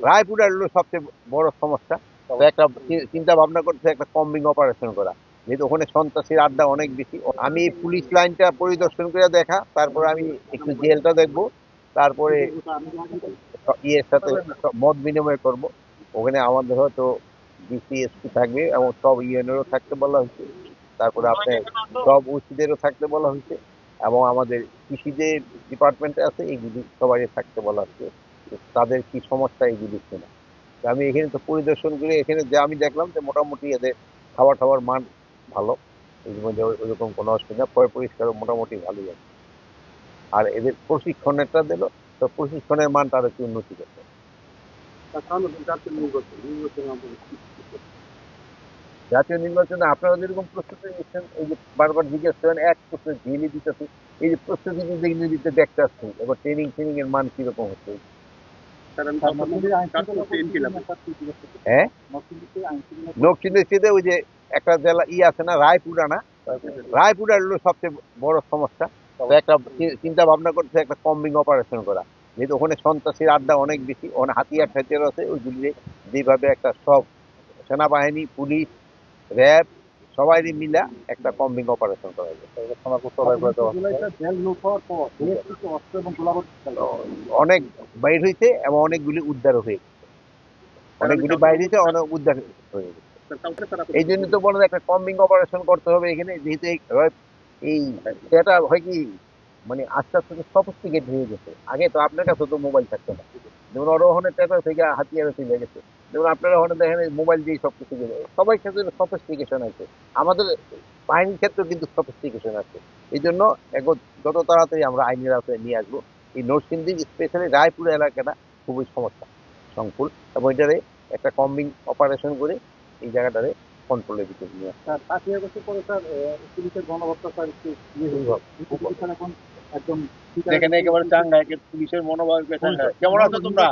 রায়পুর হলো সবচেয়ে বড় সমস্যা। তো একটা চিন্তা ভাবনা করছে একটা কম্বিং অপারেশন করা, যেহেতু ওখানে সন্ত্রাসীর আড্ডা অনেক বেশি। আমি পুলিশ লাইনটা পরিদর্শন করে দেখা, তারপরে আমি একটু জেলটা দেখবো, তারপরে ইয়ের সাথে মত বিনিময় করব। ওখানে আমাদের হয়তো ডিসিএসপি থাকবে এবং সব ইউএনএরও থাকতে বলা হয়েছে, তারপরে আপনার সব ওসিদেরও থাকতে বলা হয়েছে, এবং আমাদের কৃষি যে ডিপার্টমেন্টে আছে এইগুলি সবাই থাকতে বলা হচ্ছে, তাদের কি সমস্যা এইগুলি কিনা। তো আমি এখানে তো পরিদর্শন করে এখানে যে আমি দেখলাম যে মোটামুটি এদের খাবার টাবার মান ভালো, এর মধ্যে ওইরকম কোনো অসুবিধা, পয় পরিষ্কার মোটামুটি ভালোই আছে। আর এদের প্রশিক্ষণেরটা দিল, তো প্রশিক্ষণের মানটা আরো একটু উন্নতি করতে। জাতীয় নির্বাচনে আপনারা যেরকম প্রস্তুতি নিচ্ছেন, এই যে বারবার জিজ্ঞেস করেন এক প্রশ্ন ঝিলি দিতেছে, এই যে প্রস্তুতি নিতে নিতে দেখতে আসছি এবার ট্রেনিং ট্রেনিং এর মান কিরকম হচ্ছে। হ্যাঁ, নকশিন্দিতে ওই যে একটা জেলা আছে না, রায়পুরা না, রায়পুরা হলো সবচেয়ে বড় সমস্যা। তো একটা চিন্তা ভাবনা করছে একটা কম্বিং অপারেশন করা, যেহেতু ওখানে সন্ত্রাসীর আড্ডা অনেক বেশি, ওখানে হাতিয়ার ঠাতিয়ার আছে, ওইগুলি যেভাবে একটা সব সেনাবাহিনী, পুলিশ, র্যাব সবাই মিলা একটা কম্বিং অপারেশন করা যায়। অনেক বাইর হয়েছে এবং অনেকগুলি উদ্ধার হয়ে গেছে, অনেকগুলি বাইর হয়েছে, অনেক উদ্ধার হয়ে গেছে। এই জন্য তো বলে একটা কম্বিং অপারেশন করতে হবে এখানে, যেহেতু এই এটা হয় কি, মানে আস্তে আস্তে সফিস্টিকেট হয়ে গেছে। আগে তো আপনার কাছে তো মোবাইল থাকতো না, যেমন ওখানে পেপার থেকে হাতিয়ারে চলে গেছে, যেমন আপনারা ওখানে দেখেন মোবাইল দিয়ে সবকিছু দিয়ে দেয়। সবাই ক্ষেত্রে সফিস্টিকেশন আছে, আমাদের বাহিনীর ক্ষেত্রে কিন্তু সফিস্টিকেশন আছে। এই জন্য যত তাড়াতাড়ি আমরা আইনের আওতায় নিয়ে আসবো। এই নরসিংদী স্পেশালি রায়পুর এলাকাটা খুবই সমস্যা সংকুল, এবং এটারে একটা কম্বিং অপারেশন করে এই জায়গাটারে কন্ট্রোলের ভিতরে নিয়ে আসা। স্যার 5 বছর পরে স্যার পুলিশের গণহত্যা স্যার একটু ইয়ে হয়ে যাবে। স্যার এখন একদম যেখানে একেবারে চাঙ্গা, পুলিশের মনোভাব চাঙ্গা। কেমন আছো তোমরা?